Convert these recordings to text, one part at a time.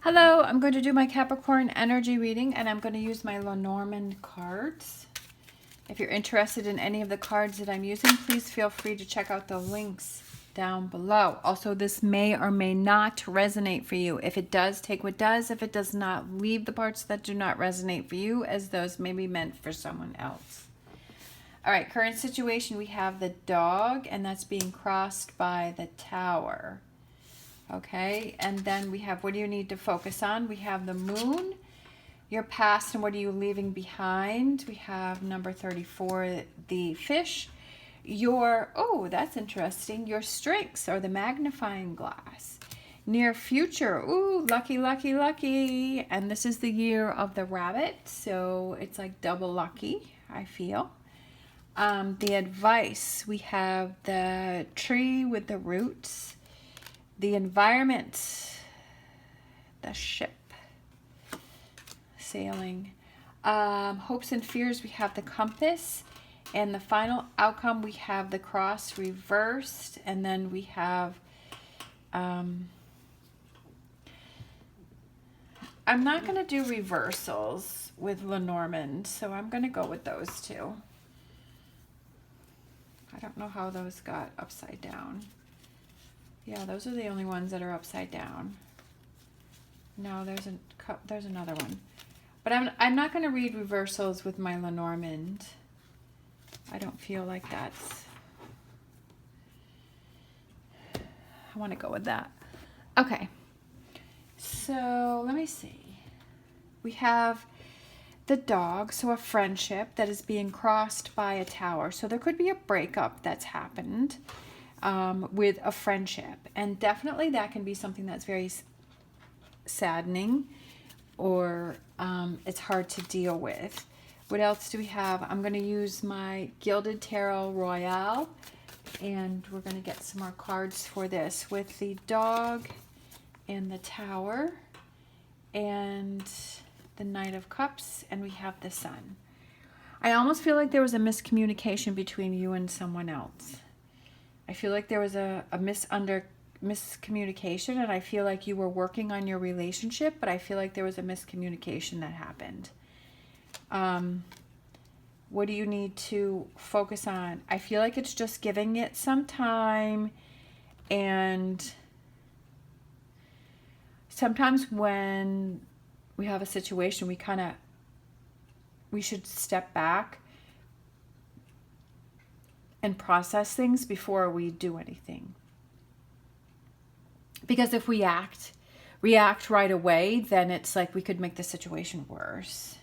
Hello, I'm going to do my Capricorn energy reading and I'm going to use my Lenormand cards. If you're interested in any of the cards that I'm using, please feel free to check out the links down below. Also, this may or may not resonate for you. If it does, take what does. If it does not, leave the parts that do not resonate for you, as those may be meant for someone else. All right, current situation, we have the dog, and that's being crossed by the tower. Okay, and then we have, what do you need to focus on? We have the moon, your past, and what are you leaving behind? We have number 34, the fish. Your, oh, that's interesting, your strengths are the magnifying glass. Near future, ooh, lucky, lucky, lucky. And this is the year of the rabbit, so it's like double lucky, I feel. The advice, we have the tree with the roots, the environment, the ship, sailing, hopes and fears, we have the compass, and the final outcome, we have the cross reversed, and then we have, I'm not going to do reversals with Lenormand, so I'm going to go with those two. I don't know how those got upside down. Yeah, those are the only ones that are upside down. No, there's another one. But I'm not going to read reversals with my Lenormand. I don't feel like that's... I want to go with that. Okay. So, let me see. We have the dog, so a friendship that is being crossed by a tower. So there could be a breakup that's happened with a friendship. And definitely that can be something that's very saddening, or it's hard to deal with. What else do we have? I'm going to use my Gilded Tarot Royale, and we're going to get some more cards for this with the dog and the tower and the Knight of Cups, and we have the Sun. I almost feel like there was a miscommunication between you and someone else. I feel like there was a miscommunication, and I feel like you were working on your relationship, but I feel like there was a miscommunication that happened. What do you need to focus on? I feel like it's just giving it some time, and sometimes when we have a situation, we should step back and process things before we do anything. Because if we react right away, then it's like we could make the situation worse.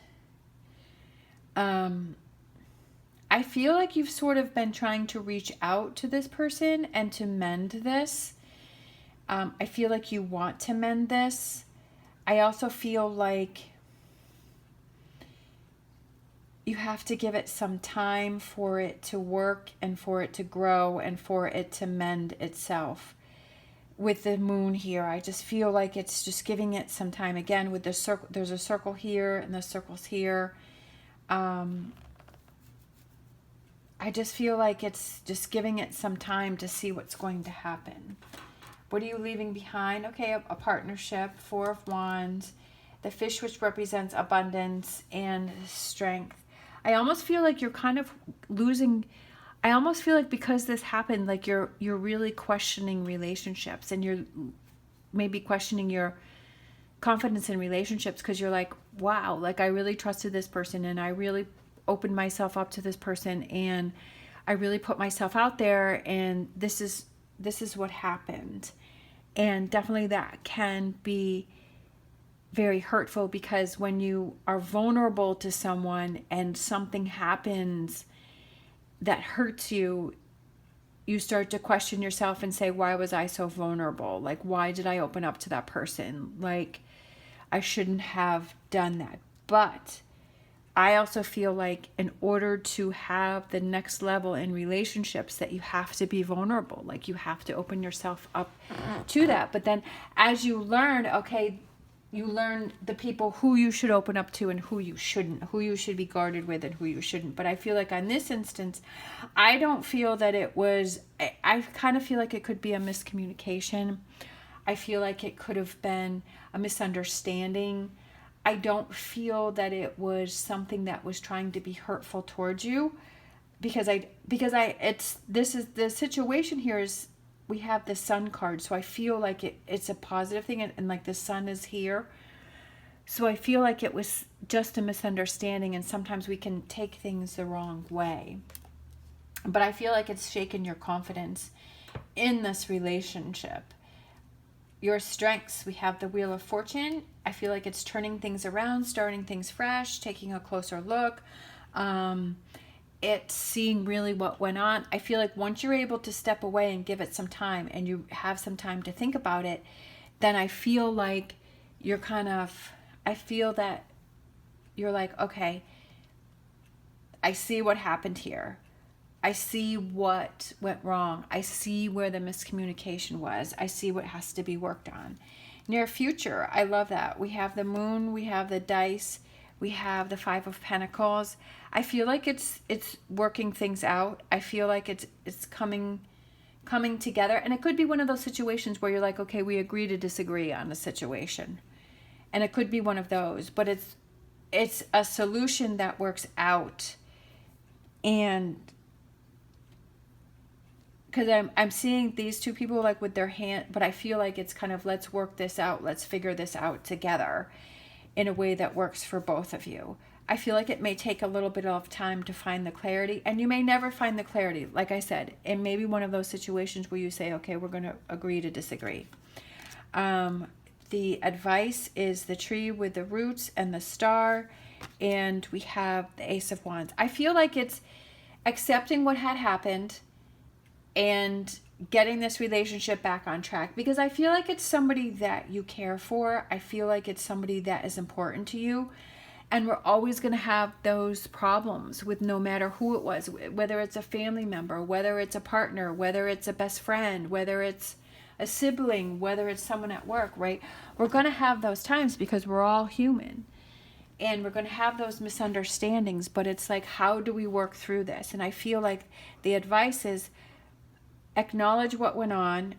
I feel like you've sort of been trying to reach out to this person and to mend this. I feel like you want to mend this. I also feel like you have to give it some time for it to work and for it to grow and for it to mend itself. With the moon here, I just feel like it's just giving it some time. Again, with the circle, there's a circle here and the circles here. I just feel like it's just giving it some time to see what's going to happen. What are you leaving behind? Okay, a partnership, Four of Wands, the fish, which represents abundance and strength. I almost feel like you're kind of losing... I almost feel like because this happened, like you're really questioning relationships, and you're maybe questioning your confidence in relationships, because you're like, wow, like I really trusted this person, and I really opened myself up to this person, and I really put myself out there, and this is what happened. And definitely that can be very hurtful, because when you are vulnerable to someone and something happens that hurts you, you start to question yourself and say, why was I so vulnerable? Like, why did I open up to that person? Like, I shouldn't have done that. But I also feel like in order to have the next level in relationships, that you have to be vulnerable. Like, you have to open yourself up to that. But then as you learn, okay, you learn the people who you should open up to and who you shouldn't, who you should be guarded with and who you shouldn't. But I feel like on this instance, I don't feel that it was, I kind of feel like it could be a miscommunication. I feel like it could have been a misunderstanding. I don't feel that it was something that was trying to be hurtful towards you, because the situation here is, we have the sun card, so I feel like it's a positive thing, and like the sun is here. So I feel like it was just a misunderstanding, and sometimes we can take things the wrong way. But I feel like it's shaken your confidence in this relationship. Your strengths, we have the Wheel of Fortune. I feel like it's turning things around, starting things fresh, taking a closer look. It's seeing really what went on. I feel like once you're able to step away and give it some time, and you have some time to think about it, then I feel like you're I feel that you're like, okay, I see what happened here. I see what went wrong. I see where the miscommunication was. I see what has to be worked on. Near future, I love that. We have the moon, we have the dice, we have the Five of Pentacles. I feel like it's working things out. I feel like it's coming together. And it could be one of those situations where you're like, okay, we agree to disagree on the situation. And it could be one of those, but it's a solution that works out. And because I'm seeing these two people like with their hand, but I feel like it's kind of, let's work this out, let's figure this out together in a way that works for both of you. I feel like it may take a little bit of time to find the clarity, and you may never find the clarity. Like I said, it may be one of those situations where you say, okay, we're going to agree to disagree. The advice is the tree with the roots and the star, and we have the Ace of Wands. I feel like it's accepting what had happened and getting this relationship back on track, because I feel like it's somebody that you care for. I feel like it's somebody that is important to you, and we're always going to have those problems with no matter who it was, whether it's a family member, whether it's a partner, whether it's a best friend, whether it's a sibling, whether it's someone at work, right? We're going to have those times because we're all human, and we're going to have those misunderstandings, but it's like, how do we work through this? And I feel like the advice is acknowledge what went on,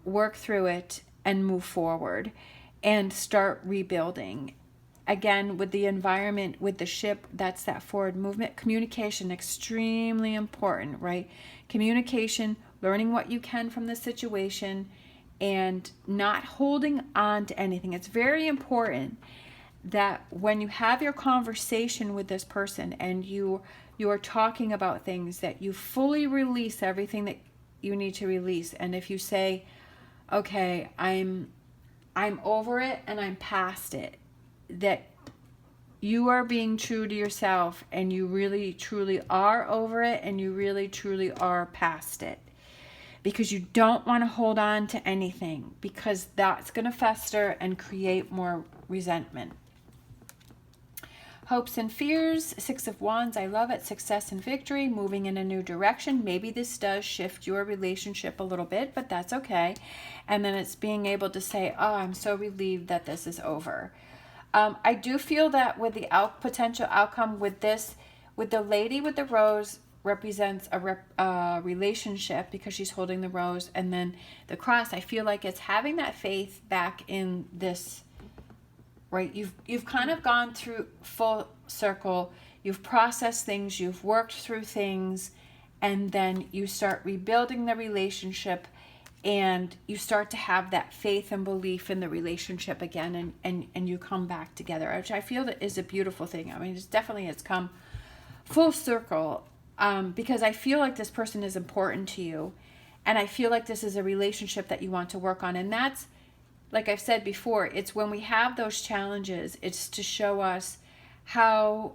work through it, and move forward and start rebuilding. Again, with the environment, with the ship, that's that forward movement. Communication, extremely important, right? Communication, learning what you can from the situation, and not holding on to anything. It's very important that when you have your conversation with this person and you are talking about things, that you fully release everything that you need to release. And if you say, okay, I'm over it and I'm past it, that you are being true to yourself, and you really truly are over it, and you really truly are past it. Because you don't want to hold on to anything, because that's going to fester and create more resentment. Hopes and fears, Six of Wands, I love it. Success and victory, moving in a new direction. Maybe this does shift your relationship a little bit, but that's okay. And then it's being able to say, oh, I'm so relieved that this is over. I do feel that with the potential outcome with this, with the lady with the rose, represents a relationship because she's holding the rose, and then the cross, I feel like it's having that faith back in this, right? You've kind of gone through full circle, you've processed things, you've worked through things, and then you start rebuilding the relationship, and you start to have that faith and belief in the relationship again, and you come back together, which I feel that is a beautiful thing. I mean, it's come full circle. Because I feel like this person is important to you, and I feel like this is a relationship that you want to work on. And that's, like I've said before, it's when we have those challenges, it's to show us how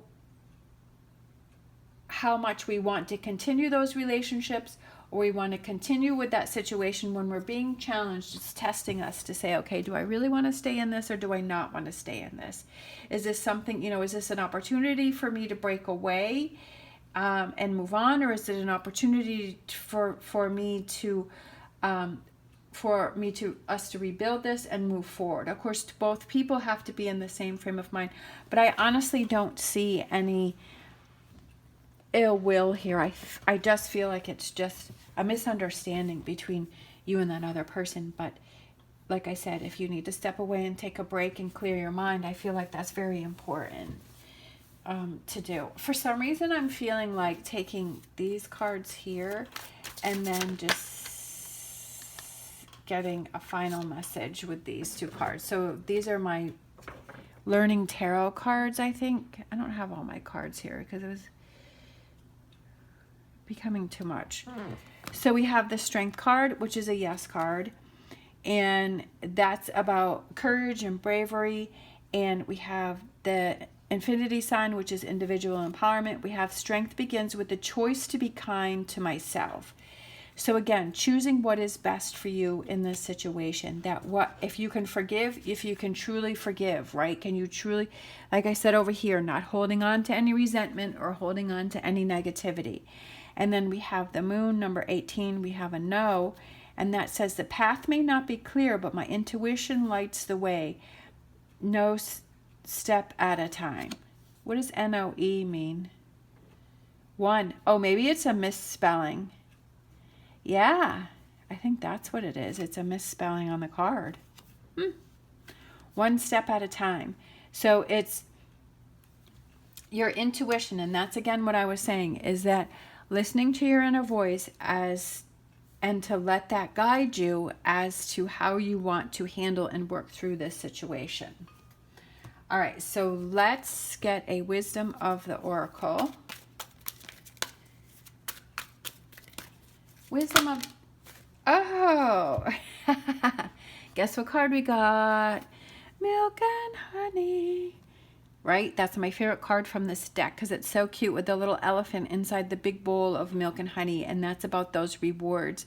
much we want to continue those relationships, or we want to continue with that situation. When we're being challenged, it's testing us to say, okay, do I really want to stay in this, or do I not want to stay in this? Is this something, is this an opportunity for me to break away and move on, or is it an opportunity for us to rebuild this and move forward? Of course, both people have to be in the same frame of mind, but I honestly don't see any ill will here. I just feel like it's just a misunderstanding between you and that other person, but like I said, if you need to step away and take a break and clear your mind, I feel like that's very important to do. For some reason, I'm feeling like taking these cards here and then just getting a final message with these two cards. So these are my learning tarot cards, I think. I don't have all my cards here because it was becoming too much. So we have the Strength card, which is a yes card, and that's about courage and bravery. And we have the Infinity sign, which is individual empowerment. We have strength begins with the choice to be kind to myself. So again, choosing what is best for you in this situation. That what, if you can forgive, if you can truly forgive, right? Can you truly, like I said over here, not holding on to any resentment or holding on to any negativity. And then we have the Moon, number 18. We have a no, and that says the path may not be clear, but my intuition lights the way. No step at a time. What does NOE mean? One. Oh, maybe it's a misspelling. Yeah, I think that's what it is. It's a misspelling on the card. One step at a time. So it's your intuition, and that's again what I was saying, is that listening to your inner voice and to let that guide you as to how you want to handle and work through this situation. All right, so let's get a wisdom of the oracle. Wisdom of, oh, guess what card we got? Milk and honey. Right? That's my favorite card from this deck because it's so cute with the little elephant inside the big bowl of milk and honey. And that's about those rewards.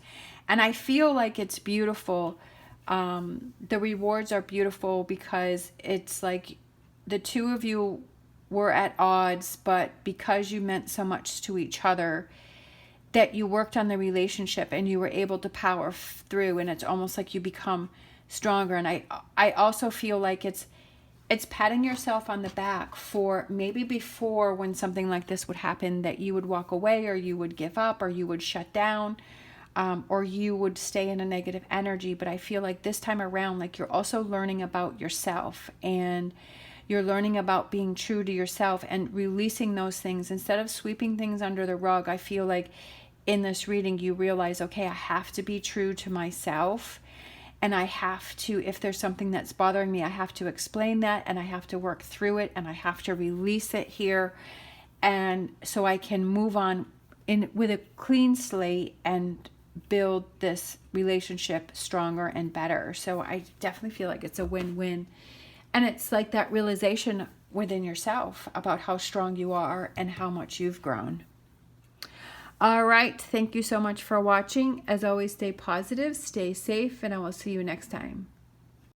And I feel like it's beautiful. The rewards are beautiful because it's like the two of you were at odds, but because you meant so much to each other, that you worked on the relationship and you were able to power through, and it's almost like you become stronger. And I also feel like it's patting yourself on the back for maybe before, when something like this would happen, that you would walk away or you would give up or you would shut down, or you would stay in a negative energy. But I feel like this time around, like you're also learning about yourself, and you're learning about being true to yourself and releasing those things instead of sweeping things under the rug. I feel like in this reading you realize, okay, I have to be true to myself, and I have to, if there's something that's bothering me, I have to explain that, and I have to work through it, and I have to release it here, and so I can move on with a clean slate and build this relationship stronger and better. So I definitely feel like it's a win-win. And it's like that realization within yourself about how strong you are and how much you've grown. All right. Thank you so much for watching. As always, stay positive, stay safe, and I will see you next time.